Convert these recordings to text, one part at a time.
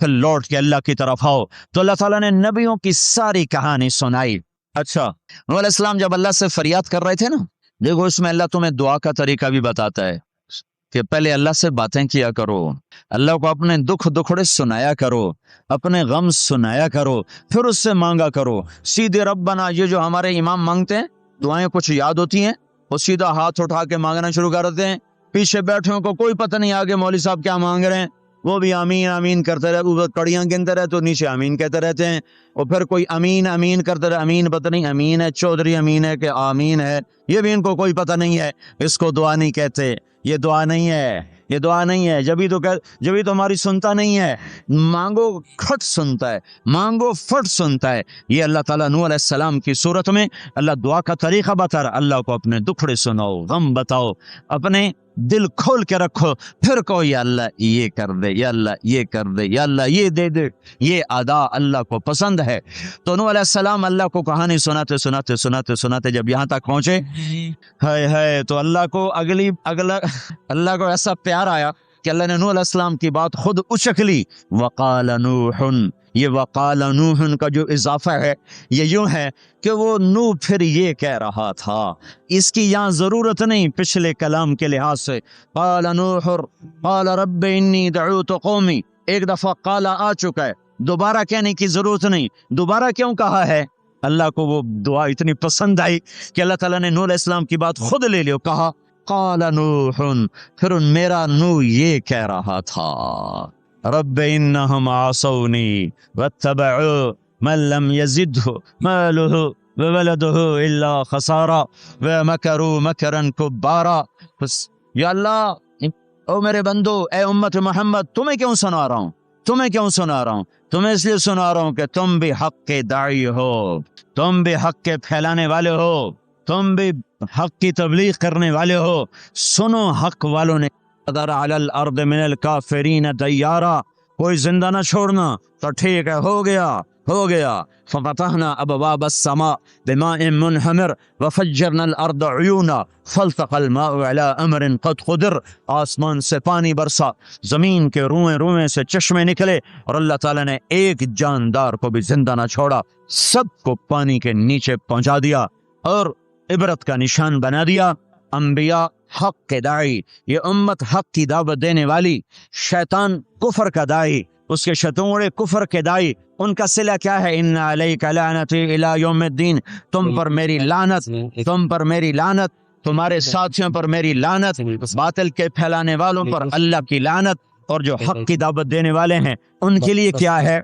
پھر لوٹ کے اللہ کی طرف آؤ۔ تو اللہ تعالیٰ نے نبیوں کی ساری کہانی سنائی۔ اچھا، نوح علیہ السلام جب اللہ سے فریاد کر رہے تھے نا، دیکھو اس میں اللہ تمہیں دعا کا طریقہ بھی بتاتا ہے کہ پہلے اللہ سے باتیں کیا کرو، اللہ کو اپنے دکھڑے سنایا کرو، اپنے غم سنایا کرو، پھر اس سے مانگا کرو۔ سیدھے ربنا یہ جو ہمارے امام مانگتے ہیں دعائیں کچھ یاد ہوتی ہیں، وہ سیدھا ہاتھ اٹھا کے مانگنا شروع کر دیتے ہیں، پیچھے بیٹھے کو کوئی پتہ نہیں آگے مولوی صاحب کیا مانگ رہے ہیں، وہ بھی آمین آمین کرتے رہے، اوپر کڑیاں گنتے رہے تو نیچے آمین کہتے رہتے ہیں، اور پھر کوئی امین امین کرتے رہے، امین پتہ نہیں امین ہے چودھری امین ہے کہ آمین ہے، یہ بھی ان کو کوئی پتہ نہیں ہے، اس کو دعا نہیں کہتے، یہ دعا نہیں ہے، یہ دعا نہیں ہے، جبھی تو ہماری سنتا نہیں ہے، مانگو کھٹ سنتا ہے، مانگو فٹ سنتا ہے۔ یہ اللہ تعالیٰ نوح علیہ السلام کی صورت میں اللہ دعا کا طریقہ بتا رہا، اللہ کو اپنے دکھڑے سناؤ، غم بتاؤ، اپنے دل کھول کے رکھو، پھر کہو یا اللہ یہ کر دے، یا اللہ یہ کر دے، یا اللہ یہ دے دے۔ یہ ادا اللہ کو پسند ہے۔ تو نوح علیہ السلام اللہ کو کہانی سناتے جب یہاں تک پہنچے، ہے تو اللہ کو اللہ کو ایسا پیار آیا کہ اللہ نے نوح علیہ السلام کی بات خود اچک لی۔ وقال نوح، یہ وقال نوح کا جو اضافہ ہے یہ یوں ہے کہ وہ نوح پھر یہ کہہ رہا تھا، اس کی یہاں ضرورت نہیں پچھلے کلام کے لحاظ سے۔ قال نوح قال رب انی دعوت قومی، ایک دفعہ قال آ چکا ہے، دوبارہ کہنے کی ضرورت نہیں۔ دوبارہ کیوں کہا ہے؟ اللہ کو وہ دعا اتنی پسند آئی کہ اللہ تعالیٰ نے نوح علیہ السلام کی بات خود لے لی، کہا قال نوح، پھر میرا نوح یہ کہہ رہا تھا، رب انہم عصونی واتبعوا من لم یزدہ مالہ وولدہ الا خسارا ومکروا مکرا کبارا۔ بس یا اللہ، او میرے بندو، اے امت محمد، تمہیں کیوں سنا رہا ہوں؟ تمہیں اس لیے سنا رہا ہوں کہ تم بھی حق کے داعی ہو، تم بھی حق کے پھیلانے والے ہو، تم بھی حق کی تبلیغ کرنے والے ہو۔ سنو حق والوں نے قدر علی الارض من الکافرین دیارا، کوئی زندہ نہ چھوڑنا، تو ٹھیک ہے، ہو گیا۔ ففتحنا ابواب السماء بماء منہمر وفجرنا الارض عیونا فالتقى الماء على امر قد قدر، آسمان سے پانی برسا، زمین کے روئیں سے چشمے نکلے، اور اللہ تعالیٰ نے ایک جاندار کو بھی زندہ نہ چھوڑا، سب کو پانی کے نیچے پہنچا دیا اور عبرت کا نشان بنا دیا۔ انبیاء حق کے داعی، یہ امت حق کی دعوت دینے والی، شیطان کفر کا داعی، اس کے شتوڑے کفر کے داعی، ان کا صلہ کیا ہے؟ ان علیک لعنتی الی یوم الدین، تم پر میری لعنت، تمہارے ساتھیوں پر میری لعنت، باطل کے پھیلانے والوں پر اللہ کی لعنت، اور جو حق کی دعوت دینے والے ہیں ان کے لیے کیا ہے؟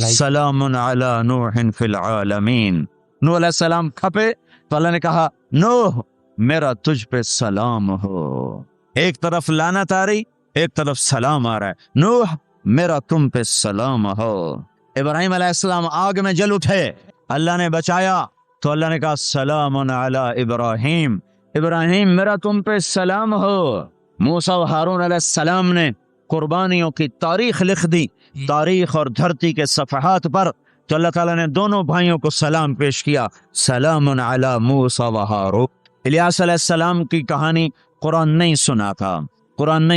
سلام علی نوح فی العالمین۔ نوح علیہ السلام کھپے تو اللہ نے کہا نوح میرا تجھ پہ سلام ہو، ایک طرف لعنت آ رہی، ایک طرف سلام آ رہا ہے، نوح میرا تم پہ سلام ہو۔ ابراہیم علیہ السلام آگ میں جل اٹھے، اللہ نے بچایا تو اللہ نے کہا سلام علی ابراہیم، ابراہیم میرا تم پہ سلام ہو۔ موسیٰ و ہارون علیہ السلام نے قربانیوں کی تاریخ لکھ دی، تاریخ اور دھرتی کے صفحات پر، تو اللہ تعالیٰ نے دونوں بھائیوں کو سلام پیش کیا، سلام علی موسیٰ و ہارون۔ الیاس علیہ السلام کی کہانی قرآن نہیں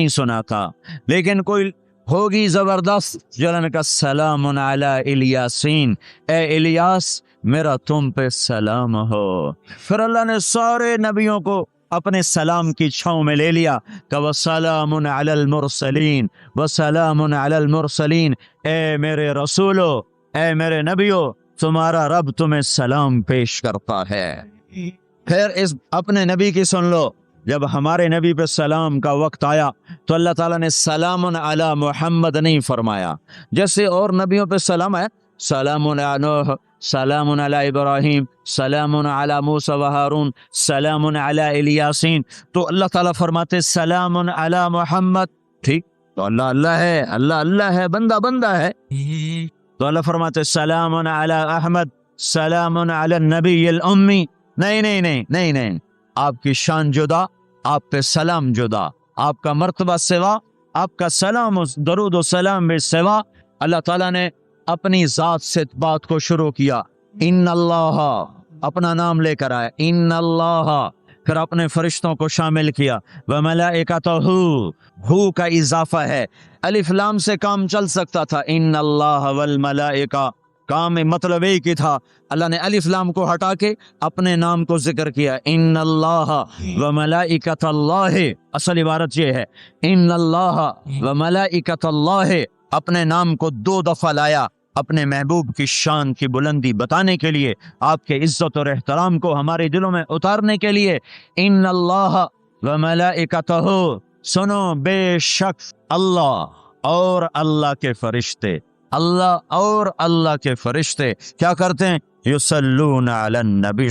سنا تھا، لیکن کوئی ہوگی زبردست جو اللہ نے کہا سلام علی الیاسین، اے الیاس میرا تم پہ سلام ہو۔ پھر اللہ نے سارے نبیوں کو اپنے سلام کی چھاؤں میں لے لیا کہ وسلام علی المرسلین، وسلام علی المرسلین، اے میرے رسولو، اے میرے نبیو، تمہارا رب تمہیں سلام پیش کرتا ہے۔ پھر اس اپنے نبی کی سن لو، جب ہمارے نبی پہ سلام کا وقت آیا تو اللہ تعالیٰ نے سلام علی محمد نہیں فرمایا، جیسے اور نبیوں پہ سلام ہے، سلام علی نوح، سلام علی ابراہیم، سلام علی موسیٰ و ہارون، سلام علی الیاسین، تو اللہ تعالیٰ فرماتے سلام علی محمد، ٹھیک تو اللہ ہے، بندہ ہے، تو اللہ فرماتے سلام علی احمد، سلام علی النبی الامی۔ نہیں، آپ کی شان جدا، آپ پہ سلام جدا، آپ کا مرتبہ سوا، آپ کا سلام و درود و سلام بھی سوا۔ اللہ تعالیٰ نے اپنی ذات سے بات کو شروع کیا، ان اللہ، اپنا نام لے کر آیا، ان اللہ پھر اپنے فرشتوں کو شامل کیا وملائکتہو، ہو کا اضافہ ہے، الف لام سے کام چل سکتا تھا، ان اللہ والملائکہ، کام میں مطلب ایک ہی تھا، اللہ نے الف لام کو ہٹا کے اپنے نام کو ذکر کیا، ان اللہ وملائکۃ اللہ، اصل عبارت یہ ہے ان اللہ وملائکۃ اللہ، اپنے نام کو 2 دفعہ لایا اپنے محبوب کی شان کی بلندی بتانے کے لیے، آپ کے عزت اور احترام کو ہمارے دلوں میں اتارنے کے لیے، ان اللہ وملائکتہ، سنو بے شک اللہ اور اللہ کے فرشتے، اللہ اور اللہ کے فرشتے کیا کرتے ہیں؟ یصلون علی النبی،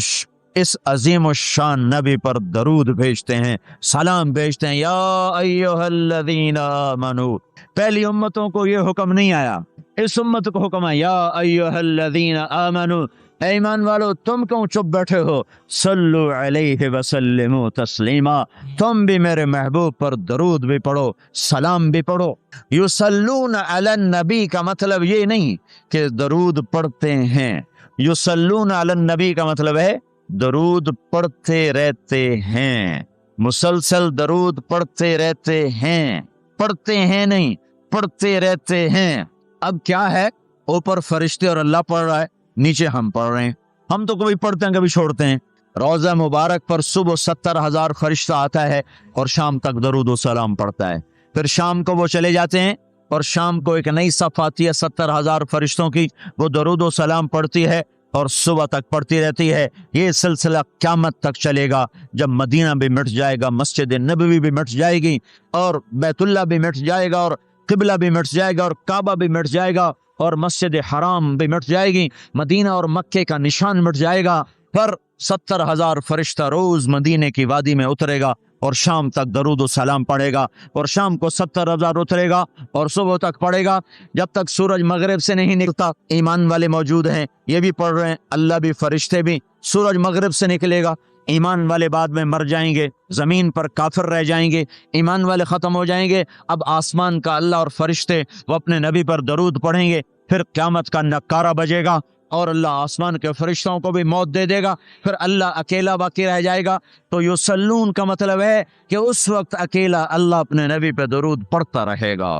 اس عظیم الشان نبی پر درود بھیجتے ہیں، سلام بھیجتے ہیں، یا ایھا الذین آمنو، پہلی امتوں کو یہ حکم نہیں آیا، اس امت کو حکم ہے یا ایھا الذین آمنو، اے ایمان والو تم کیوں چپ بیٹھے ہو، صلو علیہ وسلموا تسلیما، تم بھی میرے محبوب پر درود بھی پڑھو، سلام بھی پڑھو۔ یصلون علی النبی کا مطلب یہ نہیں کہ درود پڑھتے ہیں، یصلون علی النبی کا مطلب ہے درود پڑھتے رہتے ہیں، مسلسل درود پڑھتے رہتے ہیں، پڑھتے ہیں نہیں، پڑھتے رہتے ہیں۔ اب کیا ہے، اوپر فرشتے اور اللہ پڑھ رہا ہے، نیچے ہم پڑھ رہے ہیں، ہم تو کبھی پڑھتے ہیں کبھی چھوڑتے ہیں۔ روزہ مبارک پر صبح 70,000 فرشتہ آتا ہے اور شام تک درود و سلام پڑھتا ہے، پھر شام کو وہ چلے جاتے ہیں اور شام کو ایک نئی صف آتی ہے 70,000 فرشتوں کی، وہ درود و سلام پڑھتی ہے اور صبح تک پڑھتی رہتی ہے۔ یہ سلسلہ قیامت تک چلے گا، جب مدینہ بھی مٹ جائے گا، مسجد نبوی بھی مٹ جائے گی، اور بیت اللہ بھی مٹ جائے گا، اور قبلہ بھی مٹ جائے گا، اور کعبہ بھی مٹ جائے گا، اور مسجد حرام بھی مٹ جائے گی، مدینہ اور مکے کا نشان مٹ جائے گا، پر 70,000 فرشتہ روز مدینے کی وادی میں اترے گا اور شام تک درود و سلام پڑھے گا، اور شام کو 70,000 اترے گا اور صبح تک پڑھے گا، جب تک سورج مغرب سے نہیں نکلتا۔ ایمان والے موجود ہیں، یہ بھی پڑھ رہے ہیں، اللہ بھی فرشتے بھی، سورج مغرب سے نکلے گا، ایمان والے بعد میں مر جائیں گے، زمین پر کافر رہ جائیں گے، ایمان والے ختم ہو جائیں گے، اب آسمان کا اللہ اور فرشتے وہ اپنے نبی پر درود پڑھیں گے، پھر قیامت کا نکارہ بجے گا اور اللہ آسمان کے فرشتوں کو بھی موت دے دے گا، پھر اللہ اکیلا باقی رہ جائے گا۔ تو یصلون کا مطلب ہے کہ اس وقت اکیلا اللہ اپنے نبی پہ درود پڑھتا رہے گا،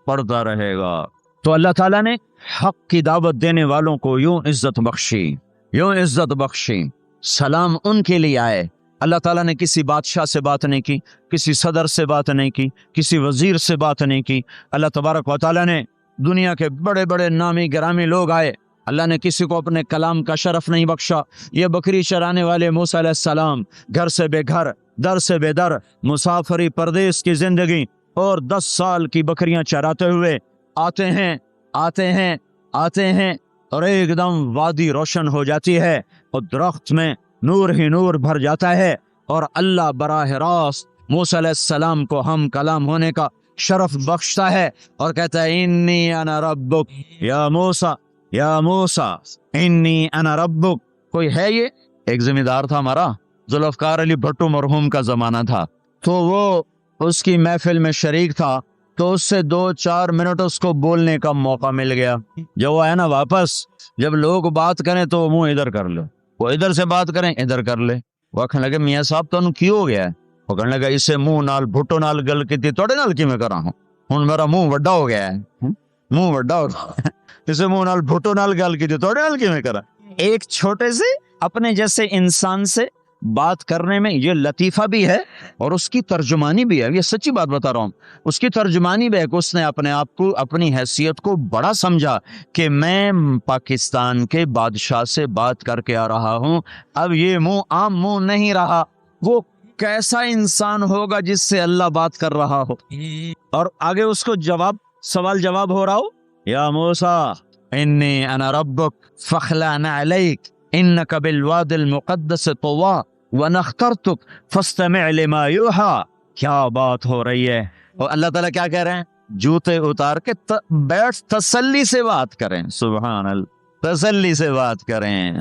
پڑھتا رہے گا۔ تو اللہ تعالیٰ نے حق کی دعوت دینے والوں کو یوں عزت بخشی، یوں عزت بخشی، سلام ان کے لیے آئے۔ اللہ تعالیٰ نے کسی بادشاہ سے بات نہیں کی، کسی صدر سے بات نہیں کی، کسی وزیر سے بات نہیں کی، اللہ تبارک و تعالیٰ نے دنیا کے بڑے بڑے نامی گرامی لوگ آئے، اللہ نے کسی کو اپنے کلام کا شرف نہیں بخشا۔ یہ بکری چرانے والے موسیٰ علیہ السلام گھر سے بے گھر، در سے بے در، مسافری پردیس کی زندگی، اور 10 سال کی بکریاں چراتے ہوئے آتے ہیں، آتے ہیں، آتے ہیں، اور ایک دم وادی روشن ہو جاتی ہے اور درخت میں نور ہی نور بھر جاتا ہے، اور اللہ براہ راست موسیٰ علیہ السلام کو ہم کلام ہونے کا شرف بخشتا ہے اور کہتا ہے انی انا ربک یا موسیٰ، یا موسیٰ انی انا ربک۔ کوئی ہے، یہ ایک ذمہ دار تھا ہمارا، ذوالفقار علی بھٹو مرحوم کا زمانہ تھا، تو وہ اس کی محفل میں شریک تھا، تو اس سے 2-4 منٹ اس کو بولنے کا موقع مل گیا۔ جب وہ آیا نا واپس، جب لوگ بات کریں تو منہ ادھر کر لو، وہ ادھر سے بات کریں ادھر کر لے، وہ کہنے لگے میاں صاحب تو کی ہو گیا ہے؟ وہ کہنے لگا اسے منہ نال بھٹو نال گل کی توڑے نال کی میں کرا ہوں، ہن میرا منہ وڈا ہو گیا ہے، منہ وڈا ہو گیا، اسے منہ نال بھٹو نال گل کی توڑے نال کی میں کرا۔ ایک چھوٹے سے اپنے جیسے انسان سے بات کرنے میں یہ لطیفہ بھی ہے اور اس کی ترجمانی بھی ہے، یہ سچی بات بتا رہا ہوں، اس کی ترجمانی بھی ہے کہ اس نے اپنے آپ کو، اپنی حیثیت کو بڑا سمجھا کہ میں پاکستان کے بادشاہ سے بات کر کے آ رہا ہوں، اب یہ منہ عام منہ نہیں رہا، وہ کیسا انسان ہوگا جس سے اللہ بات کر رہا ہو۔ اور آگے اس کو جواب، سوال جواب ہو رہا ہو، یا موسیٰ انی انا ربک فاخلع نعلیک انک بالواد المقدس طویٰ وانا اخترتک فاستمع لما یوحیٰ۔ کیا بات ہو رہی ہے، اور اللہ تعالیٰ کیا کہہ رہے ہیں؟ جوتے اتار کے بیٹھ، تسلی سے بات کریں، سبحان اللہ، تسلی سے بات کریں،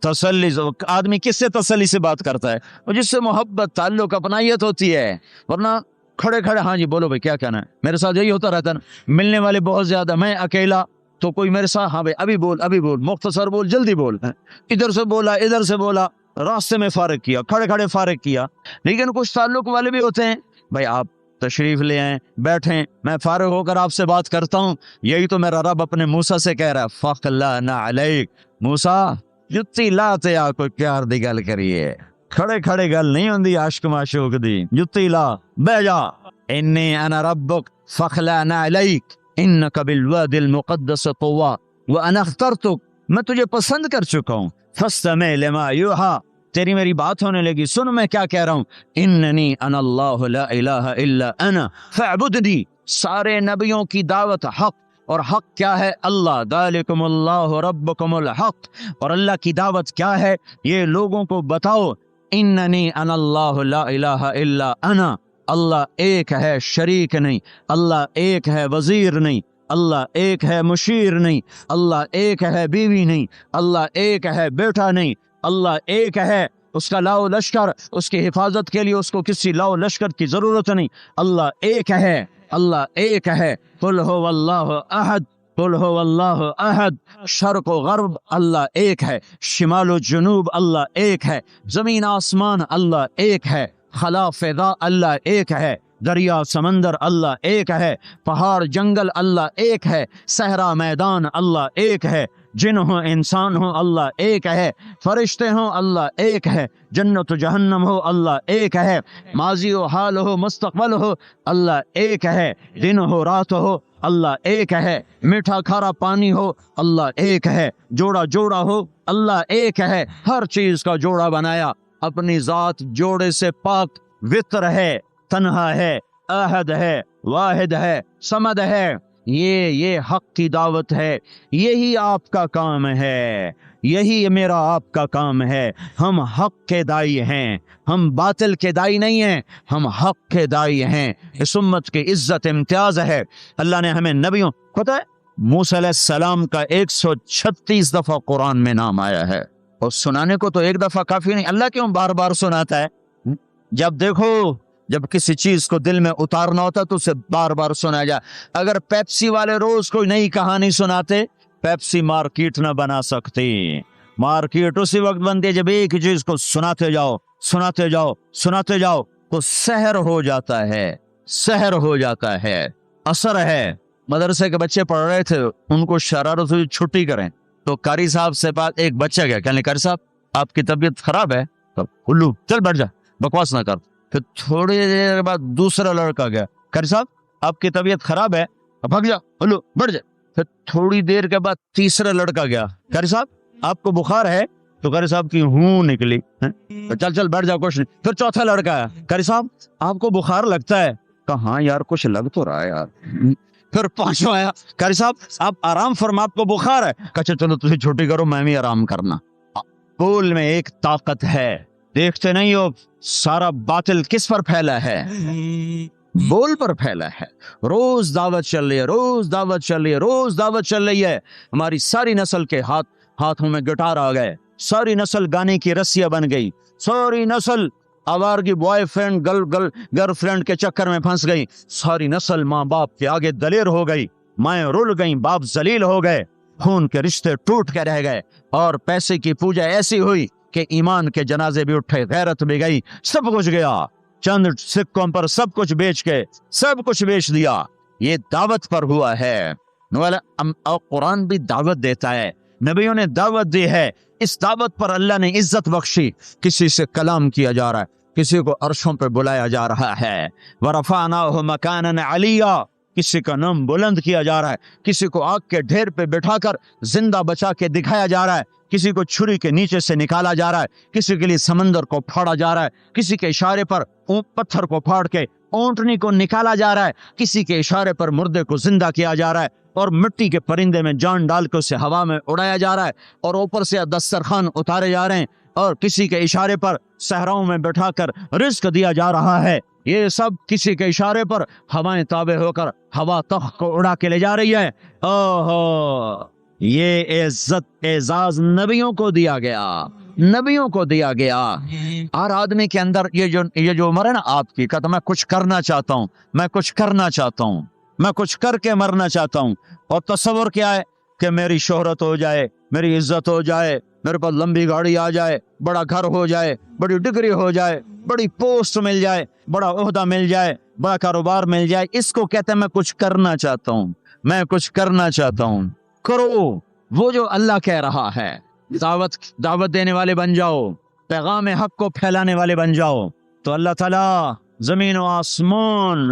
تسلی سے۔ آدمی کس سے تسلی سے بات کرتا ہے؟ اور جس سے محبت، تعلق، اپنائیت ہوتی ہے، ورنہ کھڑے کھڑے ہاں جی بولو بھائی کیا کہنا ہے، میرے ساتھ یہی ہوتا رہتا ہے نا، ملنے والے بہت زیادہ، میں اکیلا تو کوئی میرے ساتھ ہاں بھائی ابھی بول، ابھی بول، مختصر بول، جلدی بول، ادھر سے بولا ادھر سے بولا، راستے میں فارغ کیا, کھڑے کھڑے فارغ کیا. لیکن کچھ تعلق والے بھی ہوتے ہیں, بھائی آپ تشریف لے آئیں, بیٹھیں, میں فارغ ہو کر آپ سے بات کرتا ہوں. یہی تو میرا رب اپنے موسیٰ سے کہہ رہا ہے, فَخْلَعْنَا عَلَيْكَ, موسیٰ جتی لاتے آ کوئی پیار دی گل کریے, کھڑے کھڑے گل نہیں ہوندی عاشق معشوق دی, جتی لا بہ جا. انی انا ربک فخلعنا علیک انک بالواد المقدس طویٰ وانا اخترتک, میں تجھے پسند کر چکا ہوں. فاستمع لما یوحیٰ, تیری میری بات ہونے لگی, سن میں کیا کہہ رہا ہوں. اننی انا اللہ لا الہ الا انا فاعبدنی, سارے نبیوں کی دعوت حق, اور حق کیا ہے؟ اللہ. ذالکم اللہ ربکم الحق, اور اللہ کی دعوت کیا ہے یہ لوگوں کو بتاؤ. اننی انا اللہ لا الہ الا انا, اللہ ایک ہے, شریک نہیں. اللہ ایک ہے, وزیر نہیں. اللہ ایک ہے, مشیر نہیں. اللہ ایک ہے, بیوی نہیں. اللہ ایک ہے, بیٹا نہیں. اللہ ایک ہے, اس کا لاؤ لشکر, اس کی حفاظت کے لیے اس کو کسی لاؤ لشکر کی ضرورت نہیں. اللہ ایک ہے, اللہ ایک ہے. قل هو اللہ احد, قل هو اللہ احد. شرق و غرب اللہ ایک ہے, شمال و جنوب اللہ ایک ہے, زمین آسمان اللہ ایک ہے, خلا فضا اللہ ایک ہے, دریا سمندر اللہ ایک ہے, پہاڑ جنگل اللہ ایک ہے, صحرا میدان اللہ ایک ہے, جن ہو انسان ہو اللہ ایک ہے, فرشتے ہوں اللہ ایک ہے, جنت و جہنم ہو اللہ ایک ہے, ماضی و حال ہو مستقبل ہو اللہ ایک ہے, دن ہو رات ہو اللہ ایک ہے, میٹھا کھارا پانی ہو اللہ ایک ہے, جوڑا جوڑا ہو اللہ ایک ہے. ہر چیز کا جوڑا بنایا, اپنی ذات جوڑے سے پاک, وطر ہے, تنہا ہے, احد ہے, واحد ہے, صمد ہے. یہ حق کی دعوت ہے, یہی آپ کا کام ہے, یہی میرا آپ کا کام ہے. ہم حق کے دائی ہیں, ہم باطل کے دائی نہیں ہیں, ہم حق کے دائی ہیں. اس امت کی عزت امتیاز ہے. اللہ نے ہمیں نبیوں, پتہ ہے موسیٰ علیہ السلام کا 136 دفعہ قرآن میں نام آیا ہے, اور سنانے کو تو ایک دفعہ کافی نہیں. اللہ کیوں بار بار سناتا ہے؟ جب دیکھو, جب کسی چیز کو دل میں اتارنا ہوتا تو اسے بار بار سنایا جائے. اگر پیپسی والے روز کوئی نئی کہانی سناتے, پیپسی مارکیٹ نہ بنا سکتی. مارکیٹ اسی وقت بنتی ہے جب ایک چیز کو سناتے جاؤ, سناتے جاؤ, سناتے جاؤ, تو سحر ہو جاتا ہے, سحر ہو جاتا ہے. اثر ہے. مدرسے کے بچے پڑھ رہے تھے, ان کو شرارت ہوئی چھٹی کریں, تو قاری صاحب سے بات, ایک بچہ گیا, کہنے قاری صاحب آپ کی طبیعت خراب ہے, تو الو چل بیٹھ جا, بکواس نہ کر. پھر تھوڑی دیر کے بعد دوسرا لڑکا گیا, قاری صاحب آپ کی طبیعت خراب ہے, بھگ جا, الو بیٹھ جا. پھر تھوڑی دیر کے بعد تیسرا لڑکا گیا, قاری صاحب آپ کو بخار ہے, تو قاری صاحب کی ہوں نکلی, چل چل بیٹھ جا, کچھ نہیں. پھر چوتھا لڑکا آیا, قاری صاحب آپ کو بخار لگتا ہے, کہا ہاں یار کچھ لگ تو رہا ہے یار. پھر پانچواں آیا, قاری صاحب آپ آرام فرما, آپ کو بخار ہے, کہا چلو تجھے چھٹی کرو, میں بھی آرام کرنا. بول میں ایک طاقت ہے, دیکھتے نہیں ہو سارا باطل کس پر پھیلا ہے؟ بول پر پھیلا ہے. روز دعوت چل رہی ہے, روز دعوت چل رہی ہے, روز دعوت چل رہی ہے. ہماری ساری نسل کے ہاتھوں میں گٹار آ گئے, ساری نسل گانے کی رسیاں بن گئی, ساری نسل آوارگی بوائے فرینڈ گرل فرینڈ کے چکر میں پھنس گئی, ساری نسل ماں باپ کے آگے دلیر ہو گئی, مائیں رل گئیں, باپ ذلیل ہو گئے, خون کے رشتے ٹوٹ کے رہ گئے, اور پیسے کی پوجا ایسی ہوئی کہ ایمان کے جنازے بھی اٹھے, غیرت بھی گئی, سب کچھ گیا. چند سکوں پر سب کچھ بیچ کے سب کچھ بیچ دیا. یہ دعوت پر ہوا ہے. اور قرآن بھی دعوت دیتا ہے, نبیوں نے دعوت دی ہے. اس دعوت پر اللہ نے عزت بخشی. کسی سے کلام کیا جا رہا ہے, کسی کو عرشوں پہ بلایا جا رہا ہے. وَرَفَعْنَاهُ مَكَانًا عَلِيًّا, کسی کا نام بلند کیا جا رہا ہے, کسی کو آگ کے ڈھیر پہ بٹھا کر زندہ بچا کے دکھایا جا رہا ہے, کسی کو چھری کے نیچے سے نکالا جا رہا ہے, کسی کے لیے سمندر کو پھاڑا جا رہا ہے, کسی کے اشارے پر پتھر کو پھاڑ کے اونٹنی کو نکالا جا رہا ہے, کسی کے اشارے پر مردے کو زندہ کیا جا رہا ہے, اور مٹی کے پرندے میں جان ڈال کے اسے ہوا میں اڑایا جا رہا ہے, اور اوپر سے دسترخوان اتارے جا رہے ہیں, اور کسی کے اشارے پر صحراؤں میں بٹھا کر رزق دیا جا رہا ہے. یہ سب کسی کے اشارے پر ہوائیں تابع ہو کر ہوا تخت کو اڑا کے لے جا رہی ہے. اوہو, یہ عزت اعزاز نبیوں کو دیا گیا, نبیوں کو دیا گیا. ہر آدمی کے اندر یہ جو عمر ہے نا آپ کی, کہتا میں کچھ کرنا چاہتا ہوں, میں کچھ کرنا چاہتا ہوں, میں کچھ کر کے مرنا چاہتا ہوں. اور تصور کیا ہے کہ میری شہرت ہو جائے, میری عزت ہو جائے, میرے پاس لمبی گاڑی آ جائے, بڑا گھر ہو جائے, بڑی ڈگری ہو جائے, بڑی پوسٹ مل جائے, بڑا عہدہ مل جائے, بڑا کاروبار مل جائے, اس کو کہتے ہیں میں کچھ کرنا چاہتا ہوں, میں کچھ کرنا چاہتا ہوں. کرو وہ جو اللہ کہہ رہا ہے. دعوت دینے والے بن جاؤ, پیغام حق کو پھیلانے والے بن جاؤ, تو اللہ تعالیٰ زمین و آسمان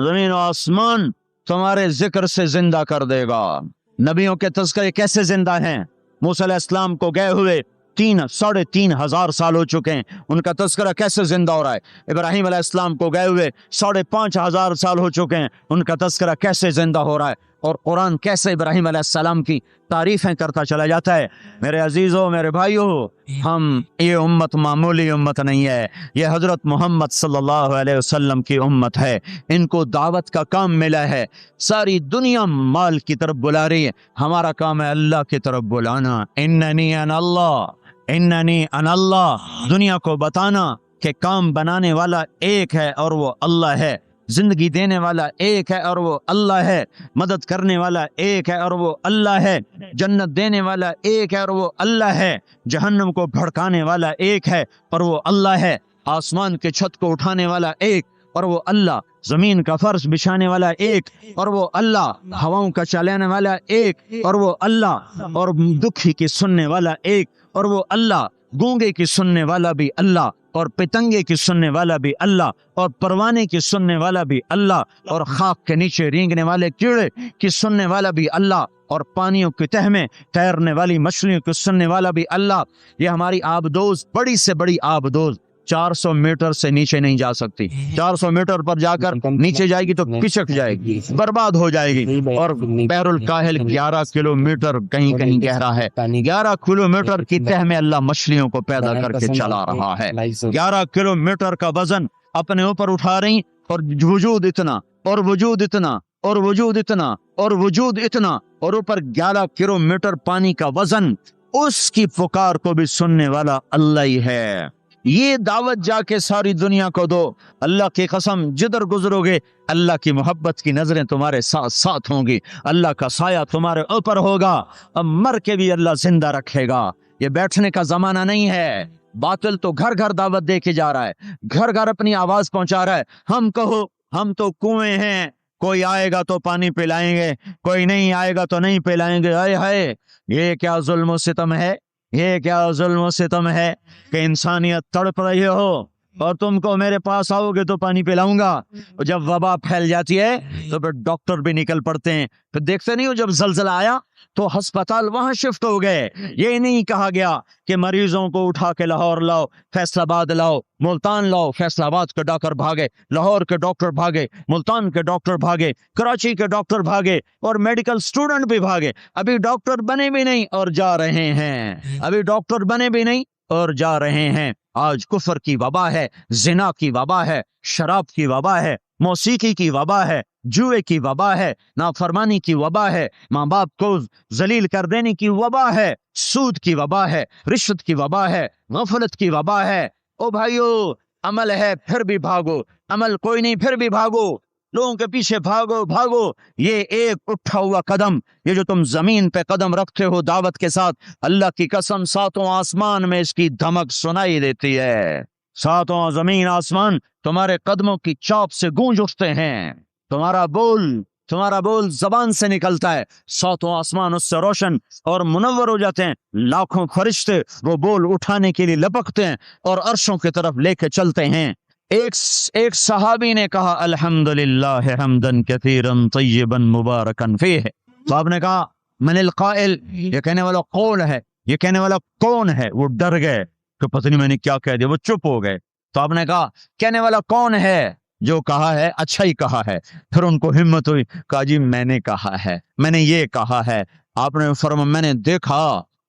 تمہارے ذکر سے زندہ کر دے گا. نبیوں کے تذکرے کیسے زندہ ہیں؟ موسیٰ علیہ السلام کو گئے ہوئے 3,500 سال ہو چکے ہیں, ان کا تذکرہ کیسے زندہ ہو رہا ہے؟ ابراہیم علیہ السلام کو گئے ہوئے 5,500 سال ہو چکے ہیں, ان کا تذکرہ کیسے زندہ ہو رہا ہے؟ اور قرآن کیسے ابراہیم علیہ السلام کی تعریفیں کرتا چلا جاتا ہے. میرے عزیزوں, میرے بھائیوں, ہم یہ امت معمولی امت نہیں ہے, یہ حضرت محمد صلی اللہ علیہ وسلم کی امت ہے. ان کو دعوت کا کام ملا ہے. ساری دنیا مال کی طرف بلا رہی ہے, ہمارا کام ہے اللہ کی طرف بلانا. اننی انا اللہ, دنیا کو بتانا کہ کام بنانے والا ایک ہے اور وہ اللہ ہے, زندگی دینے والا ایک ہے اور وہ اللہ ہے, مدد کرنے والا ایک ہے اور وہ اللہ ہے, جنت دینے والا ایک ہے اور وہ اللہ ہے, جہنم کو بھڑکانے والا ایک ہے اور وہ اللہ ہے, آسمان کے چھت کو اٹھانے والا ایک اور وہ اللہ, زمین کا فرش بچھانے والا ایک اور وہ اللہ, ہواؤں کا چلانے والا ایک اور وہ اللہ, اور دکھی کی سننے والا ایک اور وہ اللہ, گونگے کی سننے والا بھی اللہ, اور پتنگے کی سننے والا بھی اللہ, اور پروانے کی سننے والا بھی اللہ, اور خاک کے نیچے رینگنے والے کیڑے کی سننے والا بھی اللہ, اور پانیوں کی تہ میں تیرنے والی مچھلیوں کی سننے والا بھی اللہ. یہ ہماری آبدوز, بڑی سے بڑی آبدوز 400 میٹر سے نیچے نہیں جا سکتی. 400 میٹر پر جا کر نیچے جائے گی تو پچک جائے گی, برباد ہو جائے گی. اور بحر الکاہل 11 کلومیٹر کہیں کہیں گہرا ہے. 11 کلومیٹر کی تہ میں اللہ مچھلیوں کو پیدا کر کے چلا رہا ہے. 11 کلومیٹر کا وزن اپنے اوپر اٹھا رہی, اور وجود اتنا, اور وجود اتنا, اور وجود اتنا, اور وجود اتنا, اور اوپر 11 کلومیٹر پانی کا وزن. اس کی پکار کو بھی سننے والا اللہ ہی ہے. یہ دعوت جا کے ساری دنیا کو دو. اللہ کی قسم, جدھر گزرو گے اللہ کی محبت کی نظریں تمہارے ساتھ ساتھ ہوں گی, اللہ کا سایہ تمہارے اوپر ہوگا. اب مر کے بھی اللہ زندہ رکھے گا. یہ بیٹھنے کا زمانہ نہیں ہے. باطل تو گھر گھر دعوت دے کے جا رہا ہے, گھر گھر اپنی آواز پہنچا رہا ہے. ہم کہو ہم تو کنویں ہیں, کوئی آئے گا تو پانی پلائیں گے, کوئی نہیں آئے گا تو نہیں پلائیں گے. ہائے ہائے, یہ کیا ظلم و ستم ہے, یہ کیا ظلم و ستم ہے کہ انسانیت تڑپ رہی ہو اور تم کو میرے پاس آؤ گے تو پانی پلاؤں گا. جب وبا پھیل جاتی ہے تو پھر ڈاکٹر بھی نکل پڑتے ہیں. پھر دیکھتے نہیں ہو جب زلزلہ آیا تو ہسپتال وہاں شفٹ ہو گئے. یہ نہیں کہا گیا کہ مریضوں کو اٹھا کے لاہور لاؤ, فیصل آباد لاؤ, ملتان لاؤ. فیصل آباد کے ڈاکٹر بھاگے, لاہور کے ڈاکٹر بھاگے, ملتان کے ڈاکٹر بھاگے, کراچی کے ڈاکٹر بھاگے, اور میڈیکل سٹوڈنٹ بھی بھاگے. ابھی ڈاکٹر بنے بھی نہیں اور جا رہے ہیں, ابھی ڈاکٹر بنے بھی نہیں اور جا رہے ہیں. آج کفر کی وبا ہے, زنا کی وبا ہے, شراب کی وبا ہے, موسیقی کی وبا ہے, جوئے کی وبا ہے, نافرمانی کی وبا ہے, ماں باپ کو ذلیل کر دینے کی وبا ہے, سود کی وبا ہے, رشوت کی وبا ہے, غفلت کی وبا ہے. او بھائیو, عمل ہے پھر بھی بھاگو, عمل کوئی نہیں پھر بھی بھاگو, لوگوں کے پیچھے بھاگو بھاگو. یہ ایک اٹھا ہوا قدم, یہ جو تم زمین پہ قدم رکھتے ہو دعوت کے ساتھ, اللہ کی قسم ساتوں آسمان میں اس کی دھمک سنائی دیتی ہے. ساتوں زمین آسمان تمہارے قدموں کی چاپ سے گونج اٹھتے ہیں. تمہارا بول زبان سے نکلتا ہے, ساتوں آسمان اس سے روشن اور منور ہو جاتے ہیں. لاکھوں فرشتے وہ بول اٹھانے کے لیے لپکتے ہیں اور عرشوں کی طرف لے کے چلتے ہیں. ایک صحابی نے کہا الحمدللہ حمدن کثیرا طیبا مبارکا فیہ. تو آپ نے کہا من القائل, یہ کہنے والا کون ہے, یہ کہنے والا کون ہے؟ وہ ڈر گئے کہ پتہ نہیں میں نے کیا کہہ دیا, وہ چپ ہو گئے. تو آپ نے کہا کہنے والا کون ہے؟ جو کہا ہے اچھا ہی کہا ہے. پھر ان کو ہمت ہوئی, کہا جی میں نے کہا ہے, میں نے یہ کہا ہے. آپ نے فرمایا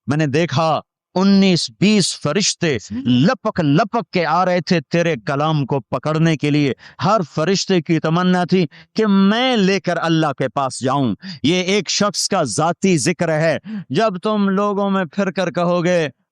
میں نے دیکھا 19-20 فرشتے لپک لپک کے آ رہے تھے تیرے کلام کو پکڑنے کے لیے. ہر فرشتے کی تمنا تھی کہ میں لے کر اللہ کے پاس جاؤں. یہ ایک شخص کا ذاتی ذکر ہے. جب تم لوگوں میں پھر کر کہو گے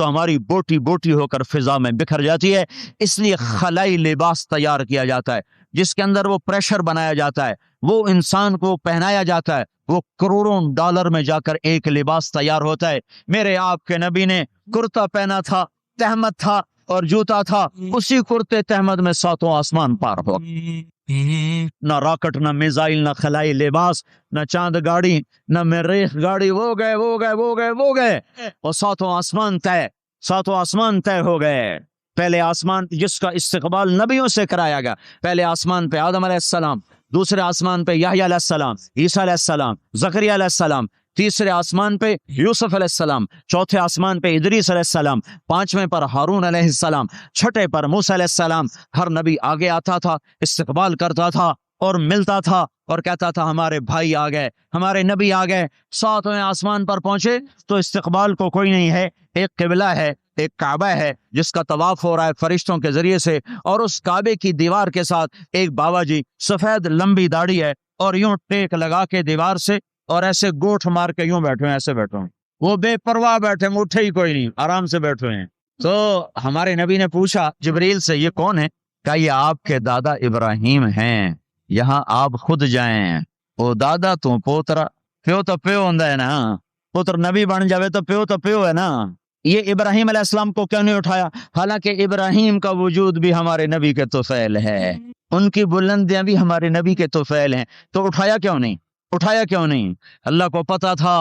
تو ہماری بوٹی بوٹی ہو کر فضا میں بکھر جاتی ہے. اس لیے خلائی لباس تیار کیا جاتا ہے جس کے اندر وہ پریشر بنایا جاتا ہے, وہ انسان کو پہنایا جاتا ہے, وہ کروڑوں ڈالر میں جا کر ایک لباس تیار ہوتا ہے. میرے آپ کے نبی نے کرتا پہنا تھا, تہمت تھا اور جوتا تھا, اسی کرتے تہمت میں ساتوں آسمان پار ہو. نہ راکٹ, نہ میزائل, نہ خلائی لباس, نہ چاند گاڑی, نہ مریخ گاڑی, وہ گئے اور ساتوں آسمان طے ہو گئے. پہلے آسمان جس کا استقبال نبیوں سے کرایا گیا, پہلے آسمان پہ آدم علیہ السلام, دوسرے آسمان پہ یحییٰ علیہ السلام, عیسیٰ علیہ السلام, زکریا علیہ السلام, تیسرے آسمان پہ یوسف علیہ السلام, چوتھے آسمان پہ ادریس علیہ السلام, پانچویں پر ہارون علیہ السلام, چھٹے پر موسیٰ علیہ السلام. ہر نبی آگے آتا تھا, استقبال کرتا تھا اور ملتا تھا اور کہتا تھا ہمارے بھائی آ گئے, ہمارے نبی آ گئے. ساتویں آسمان پر پہنچے تو استقبال کو کوئی نہیں ہے, ایک قبلہ ہے, ایک کعبہ ہے جس کا طواف ہو رہا ہے فرشتوں کے ذریعے سے, اور اس کعبے کی دیوار کے ساتھ ایک بابا جی, سفید لمبی داڑھی ہے اور یوں ٹیک لگا کے دیوار سے اور ایسے گوٹھ مار کے یوں بیٹھے ہیں, ایسے بیٹھے ہیں, وہ بے پرواہ بیٹھے, اٹھے ہی کوئی نہیں, آرام سے بیٹھے ہیں. تو ہمارے نبی نے پوچھا جبریل سے, یہ کون ہے؟ کہا یہ آپ کے دادا ابراہیم ہیں, یہاں آپ خود جائیں. او دادا تو پوترا, پیو تو پیو ہوندا ہے نا, پتر نبی بن جاوے تو پیو ہے نا. یہ ابراہیم علیہ السلام کو کیوں نہیں اٹھایا؟ حالانکہ ابراہیم کا وجود بھی ہمارے نبی کے طفیل ہے, ان کی بلندیاں بھی ہمارے نبی کے طفیل ہیں, تو اٹھایا کیوں نہیں؟ اللہ کو پتا تھا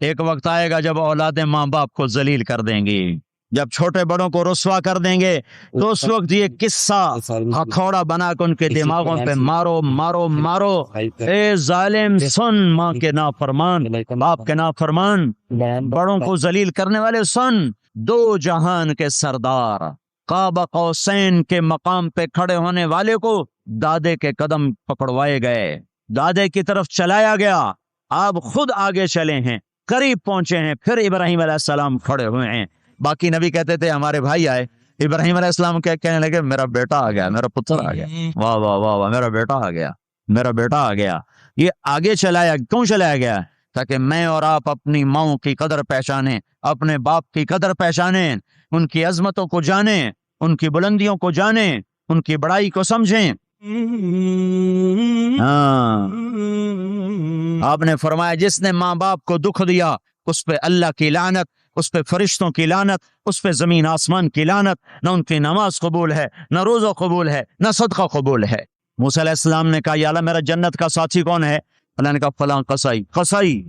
ایک وقت آئے گا جب اولادیں ماں باپ کو ذلیل کر دیں گی, جب چھوٹے بڑوں کو رسوا کر دیں گے, تو اس وقت یہ قصہ ہتھوڑا بنا کے ان کے دماغوں پہ مارو. اے ظالم سن, ماں کے نافرمان, باپ کے نافرمان, بڑوں کو ذلیل کرنے والے سن. دو جہان کے سردار, قاب قوسین کے مقام پہ کھڑے ہونے والے کو دادے کے قدم پکڑوائے گئے, دادے کی طرف چلایا گیا, آپ خود آگے چلے ہیں, قریب پہنچے ہیں, پھر ابراہیم علیہ السلام کھڑے ہوئے ہیں. باقی نبی کہتے تھے ہمارے بھائی آئے, ابراہیم علیہ السلام کہنے لگے میرا بیٹا آ گیا, میرا پتر آ گیا, واہ واہ واہ واہ, میرا بیٹا آ گیا. یہ آگے کیوں چلایا گیا؟ تاکہ میں اور آپ اپنی ماؤں کی قدر پہچانیں, اپنے باپ کی قدر پہچانیں, ان کی عظمتوں کو جانیں, ان کی بلندیوں کو جانیں, ان کی بڑائی کو سمجھیں. ہاں, آپ نے فرمایا جس نے ماں باپ کو دکھ دیا اس پہ اللہ کی لعنت, اس پہ فرشتوں کی لعنت, اس پہ زمین آسمان کی لعنت. نہ ان کی نماز قبول ہے, نہ روزہ قبول ہے, نہ صدقہ قبول ہے. موسیٰ علیہ السلام نے کہا یا اللہ میرا جنت کا ساتھی کون ہے؟ اللہ نے کہا فلاں قصائی.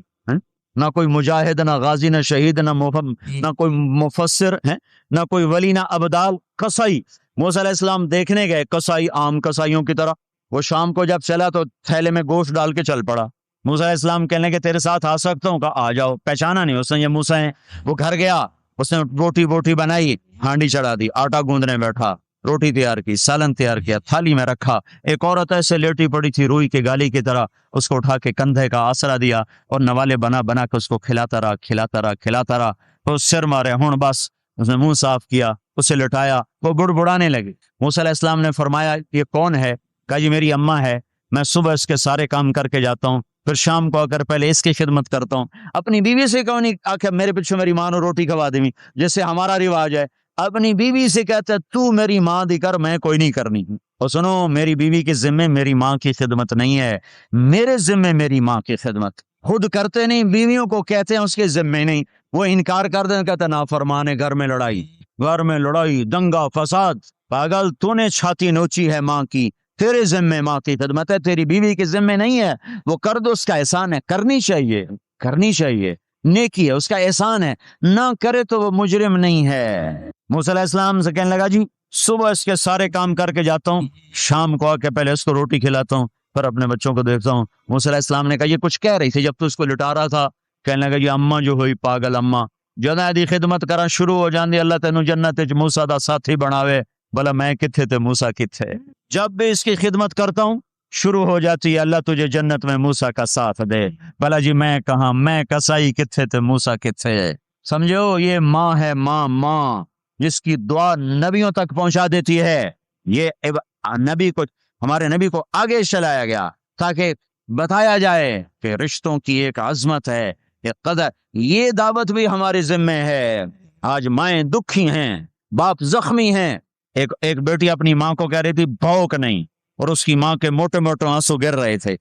نہ کوئی مجاہد, نہ غازی, نہ شہید, نہ کوئی مفسر ہے, نہ کوئی ولی, نہ ابدال, قصائی. موسیٰ علیہ السلام دیکھنے گئے, قصائی عام قصائیوں کی طرح. وہ شام کو جب چلا تو تھیلے میں گوشت ڈال کے چل پڑا. موسیٰ علیہ السلام کہنے کہ تیرے ساتھ آ سکتا ہوں؟ کہا آ جاؤ. پہچانا نہیں اس نے یہ موسیٰ ہیں. وہ گھر گیا, اس نے روٹی بنائی, ہانڈی چڑھا دی, آٹا گوندنے بیٹھا, روٹی تیار کی, سالن تیار کیا, تھالی میں رکھا. ایک عورت ایسے لیٹی پڑی تھی روئی کی گالی کی طرح, اس کو اٹھا کے کندھے کا آسرا دیا اور نوالے بنا کے اس کو کھلاتا رہا. تو سر مارے, ہوں بس. اس نے منہ صاف کیا, اسے لٹایا, وہ بڑبڑانے لگی. موسیٰ علیہ السلام نے فرمایا یہ کون ہے؟ کہا جی میری اماں ہے, میں صبح اس کے سارے کام کر کے جاتا ہوں, پھر شام کو آ کر پہلے اس کی خدمت کرتا ہوں. اپنی بیوی سے کہو نہیں آخر میرے پیچھے میری ماں نے روٹی کھوا دی, جیسے ہمارا رواج ہے. اپنی بیوی سے کہتے تو میری ماں دی کر, میں کوئی نہیں کرنی. اور سنو, میری بیوی کے ذمے میری ماں کی خدمت نہیں ہے, میرے ذمے میری ماں کی خدمت. خود کرتے نہیں, بیویوں کو کہتے ہیں اس کے ذمے نہیں. وہ انکار کر دیں, کہتے نافرمان ہے, گھر میں لڑائی, دنگا فساد. پاگل, تو نے چھاتی نوچی ہے ماں کی, تیرے ذمے ماں کی خدمت ہے, تیری بیوی کے ذمے نہیں ہے. وہ کر دو, اس کا احسان ہے, کرنی چاہیے, نیکی ہے, اس کا احسان ہے. نہ کرے تو وہ مجرم نہیں ہے. موسیٰ علیہ السلام سے کہنے لگا جی صبح اس کے سارے کام کر کے جاتا ہوں, شام کو آ کے پہلے اس کو روٹی کھلاتا ہوں, پھر اپنے بچوں کو دیکھتا ہوں. موسیٰ علیہ السلام نے کہا یہ کچھ کہہ رہی تھی جب تو اس کو لٹا رہا تھا؟ کہنے لگا جی اماں جو ہوئی پاگل اماں, جدوں دی خدمت کرا شروع ہو جاندی, اللہ تینوں جنت وچ موسیٰ دا ساتھی بناوے. بھلا میں کتھے تے موسیٰ کتھے؟ جب بھی اس کی خدمت کرتا ہوں شروع ہو جاتی ہے اللہ تجھے جنت میں موسیٰ کا ساتھ دے. بھلا جی میں کہاں, میں کسائی کتھے تے موسیٰ کتھے؟ سمجھو, یہ ماں ہے, ماں جس کی دعا نبیوں تک پہنچا دیتی ہے. یہ ہمارے نبی کو آگے چلایا گیا تاکہ بتایا جائے کہ رشتوں کی ایک عظمت ہے, ایک قدر. یہ دعوت بھی ہمارے ذمے ہے. آج مائیں دکھی ہیں، باپ زخمی ہیں. ایک بیٹی اپنی ماں کو کہہ رہی تھی بھوک نہیں، اور اس کی ماں کے موٹے موٹے آنسو گر رہے تھے.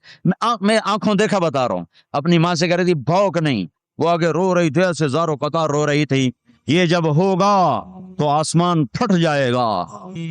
میں آنکھوں دیکھا بتا رہا ہوں. اپنی ماں سے کہہ رہی تھی بھوک نہیں، وہ آگے رو رہی تھی، ایسے زاروں قطار رو رہی تھی. یہ جب ہوگا تو آسمان پھٹ جائے گا،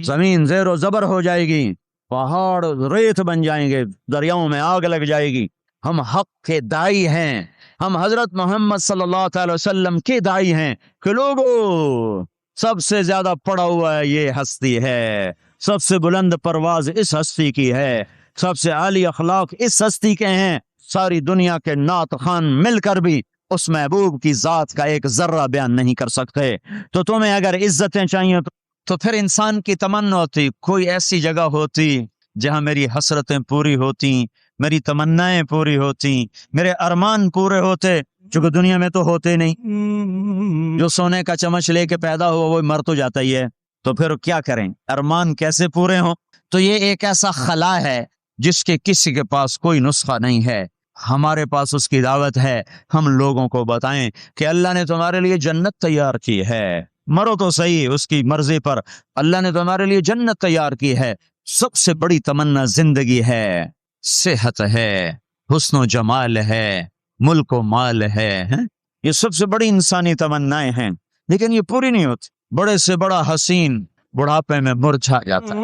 زمین زیر و زبر ہو جائے گی، پہاڑ ریت بن جائیں گے، دریاؤں میں آگ لگ جائے گی. ہم حق کے دائی ہیں، ہم حضرت محمد صلی اللہ تعالی وسلم کے دائی ہیں کہ لوگوں سب سے زیادہ پڑا ہوا ہے یہ ہستی ہے، سب سے بلند پرواز اس ہستی کی ہے، سب سے عالی اخلاق اس ہستی کے ہیں. ساری دنیا کے نعت خوان مل کر بھی اس محبوب کی ذات کا ایک ذرہ بیان نہیں کر سکتے. تو تمہیں اگر عزتیں چاہیے تو پھر انسان کی تمنا ہوتی کوئی ایسی جگہ ہوتی جہاں میری حسرتیں پوری ہوتی، میری تمنائیں پوری ہوتی، میرے ارمان پورے ہوتے، چونکہ دنیا میں تو ہوتے نہیں. جو سونے کا چمچ لے کے پیدا ہوا وہ مر تو جاتا ہی ہے، تو پھر کیا کریں، ارمان کیسے پورے ہوں؟ تو یہ ایک ایسا خلا ہے جس کے کسی کے پاس کوئی نسخہ نہیں ہے. ہمارے پاس اس کی دعوت ہے، ہم لوگوں کو بتائیں کہ اللہ نے تمہارے لیے جنت تیار کی ہے، مرو تو صحیح اس کی مرضی پر، اللہ نے تمہارے لیے جنت تیار کی ہے. سب سے بڑی تمنا زندگی ہے، صحت ہے، حسن و جمال ہے، ملک و مال ہے. یہ سب سے بڑی انسانی تمنائیں ہیں، لیکن یہ پوری نہیں ہوتی. بڑے سے بڑا حسین بڑھاپے میں مرجھا جاتا ہے.